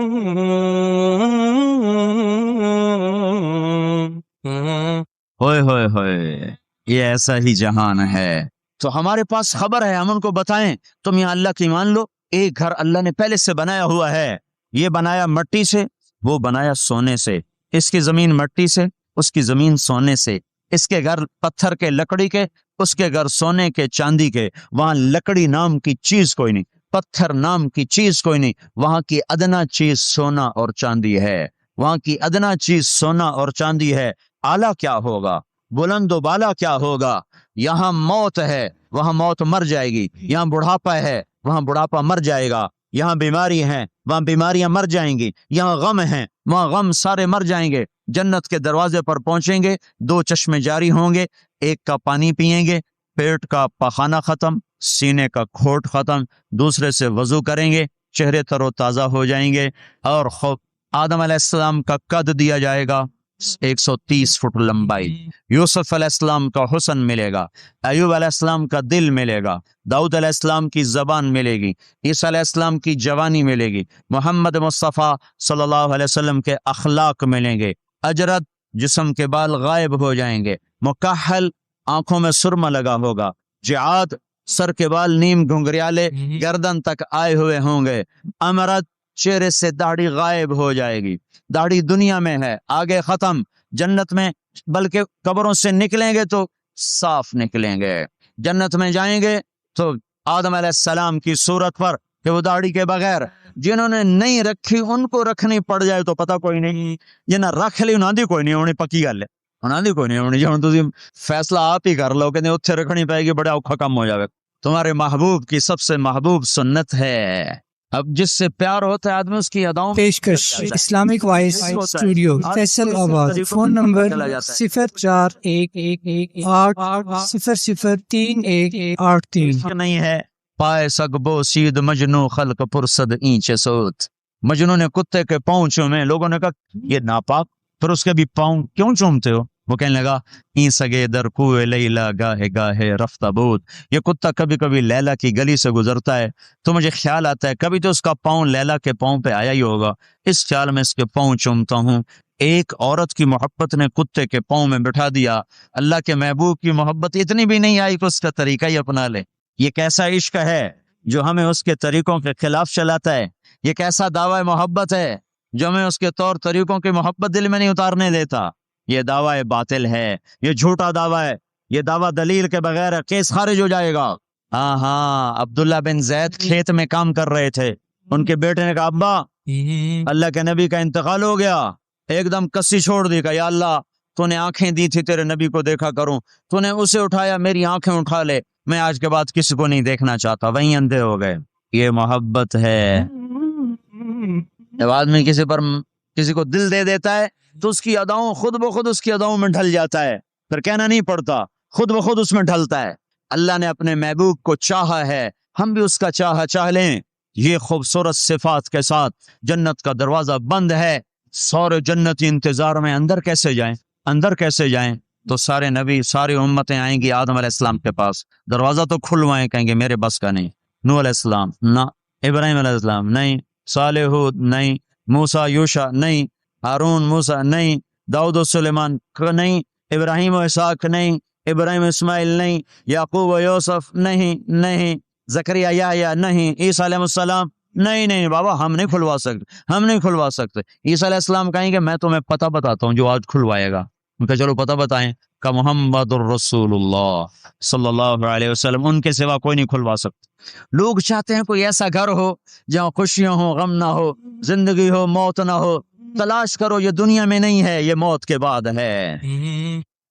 ہوئے ہوئے ہوئے، یہ ایسا ہی جہان ہے. تو ہمارے پاس خبر ہے، ہم ان کو بتائیں تم یہاں اللہ کی مان لو. ایک گھر اللہ نے پہلے سے بنایا ہوا ہے، یہ بنایا مٹی سے، وہ بنایا سونے سے. اس کی زمین مٹی سے، اس کی زمین سونے سے. اس کے گھر پتھر کے لکڑی کے، اس کے گھر سونے کے چاندی کے. وہاں لکڑی نام کی چیز کوئی نہیں، پتھر نام کی چیز کوئی نہیں. وہاں کی ادنا چیز سونا اور چاندی ہے، وہاں کی ادنا چیز سونا اور چاندی ہے. اعلیٰ کیا ہوگا، بلند و بالا کیا ہوگا؟ یہاں موت ہے، وہاں موت مر جائے گی. یہاں بڑھاپا ہے، وہاں بڑھاپا مر جائے گا. یہاں بیماری ہے، وہاں بیماریاں مر جائیں گی. یہاں غم ہیں، وہاں غم سارے مر جائیں گے. جنت کے دروازے پر پہنچیں گے، دو چشمے جاری ہوں گے، ایک کا پانی پیئیں گے، پیٹ کا پخانہ ختم، سینے کا کھوٹ ختم. دوسرے سے وضو کریں گے، چہرے تر و تازہ ہو جائیں گے. اور آدم علیہ السلام کا قد دیا جائے گا 130 فٹ لمبائی. یوسف علیہ السلام کا حسن ملے گا، ایوب علیہ السلام کا دل ملے گا، داؤد علیہ السلام کی زبان ملے گی، عیسیٰ علیہ السلام کی جوانی ملے گی، محمد مصطفیٰ صلی اللہ علیہ وسلم کے اخلاق ملیں گے. اجرت جسم کے بال غائب ہو جائیں گے، مکحل آنکھوں میں سرما لگا ہوگا، جعاد سر کے بال نیم گھنگریالے گردن تک آئے ہوئے ہوں گے، امرت چہرے سے داڑھی غائب ہو جائے گی. داڑھی دنیا میں ہے، آگے ختم. جنت میں بلکہ قبروں سے نکلیں گے تو صاف نکلیں گے. جنت میں جائیں گے تو آدم علیہ السلام کی صورت پر کہ وہ داڑھی کے بغیر، جنہوں نے نہیں رکھی ان کو رکھنی پڑ جائے تو پتہ کوئی نہیں، جنہیں رکھ لی انہاں دی کوئی نہیں ہونی، پکی گل ہے، انہاں دی کوئی نہیں ہونی. جہاں تسی فیصلہ آپ ہی کر لو کہ اتھے رکھنی پائے گی، بڑا اوکھا کم ہو جاوے. تمہارے محبوب کی سب سے محبوب سنت ہے. اب جس سے پیار ہوتا ہے آدمی اس کی اداؤں پیشکش اسلامک وائس اسٹوڈیو فیصل آباد. فون نمبر 0411800383 نہیں ہے. پائے سگبو سید مجنو خلق پرسد اینچ سوت. مجنو نے کتے کے پاؤں چومے، لوگوں نے کہا یہ ناپاک، پھر اس کے بھی پاؤں کیوں چومتے ہو؟ وہ کہنے لگا این سگے در کوئے لیلا گاہے گاہے رفتہ بود. یہ کتا کبھی کبھی لیلا کی گلی سے گزرتا ہے تو مجھے خیال آتا ہے کبھی تو اس کا پاؤں لیلا کے پاؤں پہ آیا ہی ہوگا، اس خیال میں اس کے پاؤں چومتا ہوں. ایک عورت کی محبت نے کتے کے پاؤں میں بٹھا دیا، اللہ کے محبوب کی محبت اتنی بھی نہیں آئی کہ اس کا طریقہ ہی اپنا لے. یہ کیسا عشق ہے جو ہمیں اس کے طریقوں کے خلاف چلاتا ہے؟ یہ کیسا دعوی محبت ہے جو ہمیں اس کے طور طریقوں کی محبت دل میں نہیں اتارنے دیتا؟ یہ دعوی باطل ہے، یہ جھوٹا دعویٰ ہے، یہ دعویٰ دلیل کے بغیر ہے، کیس خارج ہو جائے گا. ہاں عبداللہ بن زید کھیت میں کام کر رہے تھے، ان کے بیٹے نے کہا ابا اللہ کے نبی کا انتقال ہو گیا. ایک دم کسی چھوڑ دی، کہا یا اللہ تو نے آنکھیں دی تھی تیرے نبی کو دیکھا کروں، تو نے اسے اٹھایا، میری آنکھیں اٹھا لے، میں آج کے بعد کسی کو نہیں دیکھنا چاہتا. وہیں اندھے ہو گئے. یہ محبت ہے. جب آدمی کسی کو دل دے دیتا ہے تو اس کی اداؤں خود بخود اس کی اداؤں میں ڈھل جاتا ہے، پھر کہنا نہیں پڑتا، خود بخود اس میں ڈھلتا ہے. اللہ نے اپنے محبوب کو چاہا ہے ہم بھی اس کا چاہ لیں. یہ خوبصورت صفات کے ساتھ جنت کا دروازہ بند ہے. سارے جنتی انتظار میں اندر کیسے جائیں؟ تو سارے نبی ساری امتیں آئیں گی آدم علیہ السلام کے پاس. دروازہ تو کھلوائیں، کہیں گے میرے بس کا نہیں. نوح علیہ السلام نہ، ابراہیم علیہ السلام نہیں، صالح ہود نہیں، موسیٰ یوشع نہیں، ہارون موسیٰ نہیں، داؤد و سلیمان نہیں، ابراہیم و اسحاق نہیں، ابراہیم اسماعیل نہیں، یعقوب و یوسف نہیں، زکریا یحییٰ نہیں، عیسیٰ علیہ السلام نہیں بابا، ہم نہیں کھلوا سکتے. عیسیٰ علیہ السلام کہیں گے میں تمہیں پتہ بتاتا ہوں جو آج کھلوائے گا. ان کا چلو پتہ بتائیں. کہ محمد الرسول اللہ صلی اللہ علیہ وسلم، ان کے سوا کوئی نہیں کھلوا سکتا. لوگ چاہتے ہیں کوئی ایسا گھر ہو جہاں خوشیاں ہو، غم نہ ہو، زندگی ہو، موت نہ ہو. تلاش کرو، یہ دنیا میں نہیں ہے، یہ موت کے بعد ہے.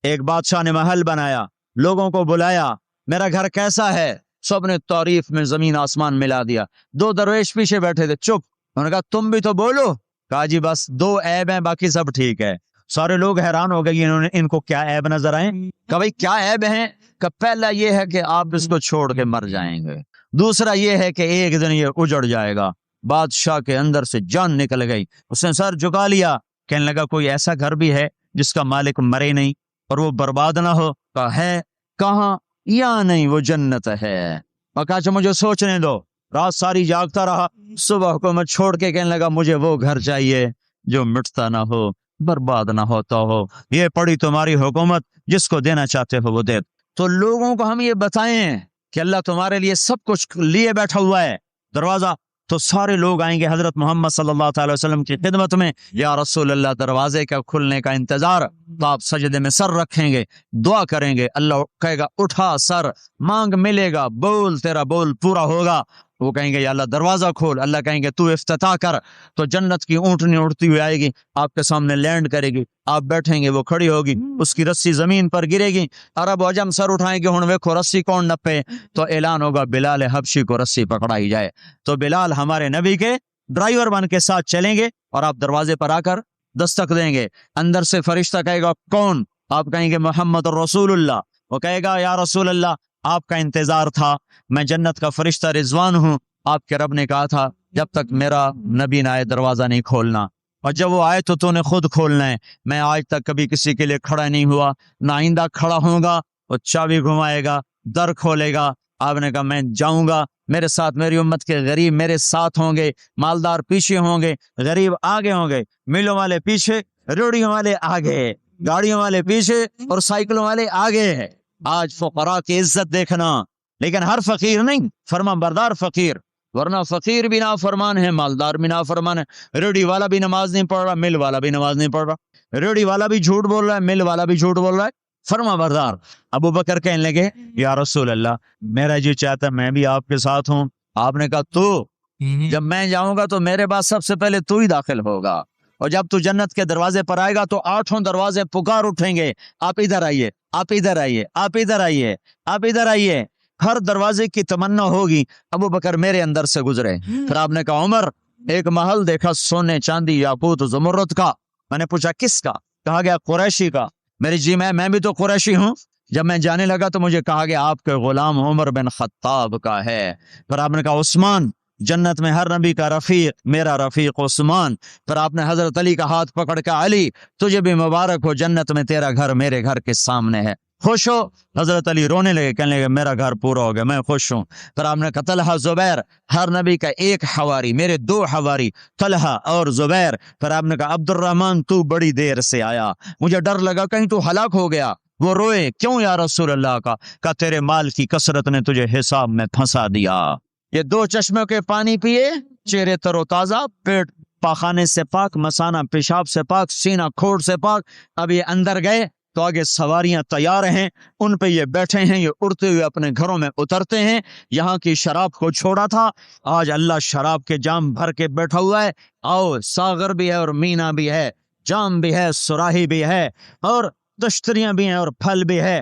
ایک بادشاہ نے محل بنایا، لوگوں کو بلایا، میرا گھر کیسا ہے؟ سب نے تعریف میں زمین آسمان ملا دیا. 2 درویش پیچھے بیٹھے تھے، چپ. انہوں نے کہا تم بھی تو بولو. کہا جی بس 2 عیب ہیں، باقی سب ٹھیک ہے. سارے لوگ حیران ہو گئے، ان کو کیا عیب نظر آئے؟ کہ بھائی کیا عیب ہیں؟ کہ پہلا یہ ہے کہ آپ اس کو چھوڑ کے مر جائیں گے. دوسرا یہ ہے کہ ایک دن یہ اجڑ جائے گا. بادشاہ کے اندر سے جان نکل گئی. اس نے سر جھکا لیا، کہنے لگا کوئی ایسا گھر بھی ہے جس کا مالک مرے نہیں اور وہ برباد نہ ہو؟ کہا ہے. کہاں؟ یا نہیں، وہ جنت ہے. اور کہا اچھا مجھے سوچنے دو. رات ساری جاگتا رہا، صبح حکومت چھوڑ کے کہنے لگا مجھے وہ گھر چاہیے جو مٹتا نہ ہو، برباد نہ ہوتا ہو. یہ پڑی تمہاری حکومت، جس کو دینا چاہتے ہو وہ دے. تو لوگوں کو ہم یہ بتائیں کہ اللہ تمہارے لیے سب کچھ لیے بیٹھا ہوا ہے، دروازہ. تو سارے لوگ آئیں گے حضرت محمد صلی اللہ تعالی وسلم کی خدمت میں، یا رسول اللہ دروازے کا کھلنے کا انتظار. تو آپ سجدے میں سر رکھیں گے، دعا کریں گے. اللہ کہے گا اٹھا سر، مانگ ملے گا، بول تیرا بول پورا ہوگا. وہ کہیں گے یا اللہ دروازہ کھول. اللہ کہیں گے تو افتتاح کر. تو جنت کی اونٹنی اڑتی ہوئی آئے گی، آپ کے سامنے لینڈ کرے گی. آپ بیٹھیں گے، وہ کھڑی ہوگی، اس کی رسی زمین پر گرے گی. عرب و عجم سر اٹھائیں گے، ہن ویکھو رسی کون نپے. تو اعلان ہوگا بلال حبشی کو رسی پکڑائی جائے. تو بلال ہمارے نبی کے ڈرائیور بن کے ساتھ چلیں گے اور آپ دروازے پر آ کر دستک دیں گے. اندر سے فرشتہ کہے گا کون؟ آپ کہیں گے محمد رسول اللہ. وہ کہے گا یا رسول اللہ آپ کا انتظار تھا، میں جنت کا فرشتہ رضوان ہوں. آپ کے رب نے کہا تھا جب تک میرا نبی نہ آئے دروازہ نہیں کھولنا، اور جب وہ آئے تو نے خود کھولنا ہے. میں آج تک کبھی کسی کے لیے کھڑا نہیں ہوا، نہ آئندہ کھڑا ہوں گا. وہ چابی گھمائے گا، در کھولے گا. آپ نے کہا میں جاؤں گا، میرے ساتھ میری امت کے غریب میرے ساتھ ہوں گے، مالدار پیچھے ہوں گے، غریب آگے ہوں گے، میلوں والے پیچھے، روڑیوں والے آگے، گاڑیوں والے پیچھے اور سائیکلوں والے آگے ہے. آج فقراء کی عزت دیکھنا، لیکن ہر فقیر نہیں، فرما بردار فقیر. ورنہ فقیر بھی نافرمان ہے، مالدار بھی نافرمان ہے. ریڑھی والا بھی نماز نہیں پڑھ رہا، مل والا بھی نماز نہیں پڑھ رہا. ریڑھی والا بھی جھوٹ بول رہا ہے، مل والا بھی جھوٹ بول رہا ہے. فرما بردار. ابو بکر کہنے لگے یا رسول اللہ میرا جی چاہتا میں بھی آپ کے ساتھ ہوں. آپ نے کہا تو جب میں جاؤں گا تو میرے بعد سب سے پہلے تو ہی داخل ہوگا، اور جب تو جنت کے دروازے پر آئے گا تو 8 دروازے پکار اٹھیں گے، آپ ادھر آئیے، آپ ادھر آئیے، آپ ادھر آئیے، آپ ادھر آئیے. ہر دروازے کی تمنا ہوگی ابو بکر میرے اندر سے گزرے. پھر آپ نے کہا عمر ایک محل دیکھا سونے چاندی یاقوت زمرد کا. میں نے پوچھا کس کا؟ کہا گیا قریشی کا. میری جی میں بھی تو قریشی ہوں. جب میں جانے لگا تو مجھے کہا گیا آپ کے غلام عمر بن خطاب کا ہے. پھر آپ نے کہا عثمان، جنت میں ہر نبی کا رفیق میرا رفیق عثمان. پھر آپ نے حضرت علی کا ہاتھ پکڑ کے علی تجھے بھی مبارک ہو، جنت میں تیرا گھر میرے گھر کے سامنے ہے، خوش ہو؟ حضرت علی رونے لگے، کہنے لگے میرا گھر پورا ہو گیا، میں خوش ہوں. پھر آپ نے کہا طلحہ زبیر، ہر نبی کا ایک حواری، میرے 2 حواری طلحہ اور زبیر. پھر آپ نے کہا عبد الرحمن تو بڑی دیر سے آیا، مجھے ڈر لگا کہیں تو ہلاک ہو گیا. وہ روئے کیوں یا رسول اللہ کا؟ کہا تیرے مال کی کثرت نے تجھے حساب میں پھنسا دیا. یہ 2 چشموں کے پانی پیے، چہرے تر و تازہ، پیٹ پاخانے سے پاک، مسانہ پیشاب سے پاک، سینہ کھوڑ سے پاک. اب یہ اندر گئے تو آگے سواریاں تیار ہیں، ان پہ یہ بیٹھے ہیں، یہ اڑتے ہوئے اپنے گھروں میں اترتے ہیں. یہاں کی شراب کو چھوڑا تھا، آج اللہ شراب کے جام بھر کے بیٹھا ہوا ہے. آؤ ساغر بھی ہے اور مینا بھی ہے، جام بھی ہے، سراہی بھی ہے، اور دشتریاں بھی ہیں اور پھل بھی ہے.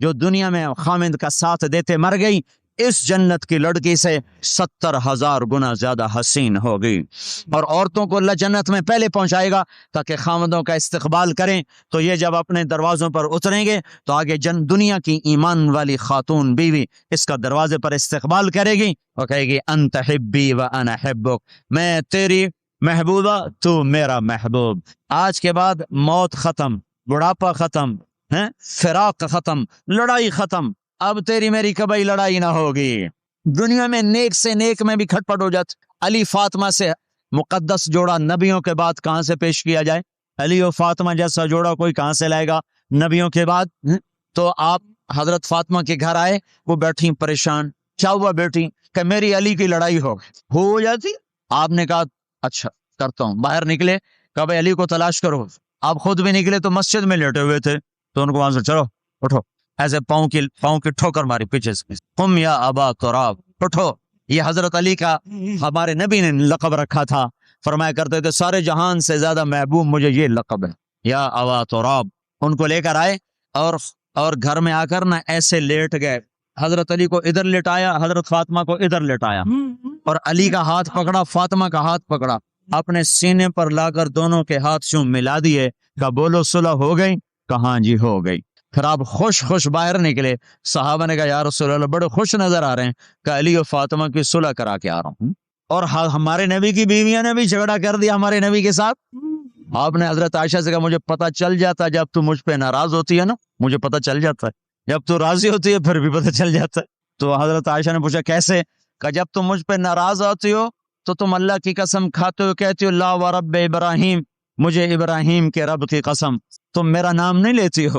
جو دنیا میں خامد کا ساتھ دیتے مر گئی، اس جنت کی لڑکی سے 70,000 گنا زیادہ حسین ہوگی۔ اور عورتوں کو اللہ جنت میں پہلے پہنچائے گا تاکہ خامدوں کا استقبال کریں، تو یہ جب اپنے دروازوں پر اتریں گے تو آگے دنیا کی ایمان والی خاتون بیوی اس کا دروازے پر استقبال کرے گی اور کہے گی انت حبی و انا حبک، میں تیری محبوبہ تو میرا محبوب۔ آج کے بعد موت ختم، بڑھاپا ختم، فراق ختم، لڑائی ختم، اب تیری میری کبھی لڑائی نہ ہوگی۔ دنیا میں نیک سے نیک میں بھی کھٹپٹ ہو جاتی۔ علی فاطمہ سے مقدس جوڑا نبیوں کے بعد کہاں سے پیش کیا جائے؟ علی و فاطمہ جیسا جوڑا کوئی کہاں سے لائے گا نبیوں کے بعد؟ تو آپ حضرت فاطمہ کے گھر آئے، وہ بیٹھی پریشان، کیا ہوا بیٹی؟ کہ میری علی کی لڑائی ہو جاتی۔ آپ نے کہا اچھا کرتا ہوں۔ باہر نکلے، کہا بھائی علی کو تلاش کرو۔ آپ خود بھی نکلے تو مسجد میں لیٹے ہوئے تھے، تو ان کو وہاں سے چلو اٹھو، ایسے پاؤں کی ٹھوکر ماری پیچھے سے، قم یا ابا تراب، اٹھو۔ یہ حضرت علی کا ہمارے نبی نے لقب رکھا تھا، فرمایا کرتے تھے سارے جہان سے زیادہ محبوب مجھے یہ لقب ہے، یا ابا تراب۔ ان کو لے کر آئے اور گھر میں آ کر نہ ایسے لیٹ گئے، حضرت علی کو ادھر لٹایا، حضرت فاطمہ کو ادھر لٹایا، اور علی کا ہاتھ پکڑا، فاطمہ کا ہاتھ پکڑا، اپنے سینے پر لا کر دونوں کے ہاتھ یوں ملا دیے، کہ بولو صلح ہو گئی؟ کہاں جی ہو گئی۔ پھر آپ خوش باہر نکلے، صحابہ نے کہا یا رسول اللہ بڑے خوش نظر آ رہے ہیں، کہ علی و فاطمہ کی صلح کرا کے آ رہا ہوں۔ اور ہمارے نبی کی بیویاں نے بھی جھگڑا کر دیا ہمارے نبی کے ساتھ۔ آپ نے حضرت عائشہ سے کہا مجھے پتہ چل جاتا جب تو مجھ پہ ناراض ہوتی ہے نا، مجھے پتہ چل جاتا ہے، جب تو راضی ہوتی ہے پھر بھی پتہ چل جاتا ہے۔ تو حضرت عائشہ نے پوچھا کیسے؟ کہ جب تم مجھ پہ ناراض ہوتی ہو تو تم اللہ کی قسم کھاتے ہو، کہتی ہو لا ورب ابراہیم، مجھے ابراہیم کے رب کی قسم، تم میرا نام نہیں لیتی ہو،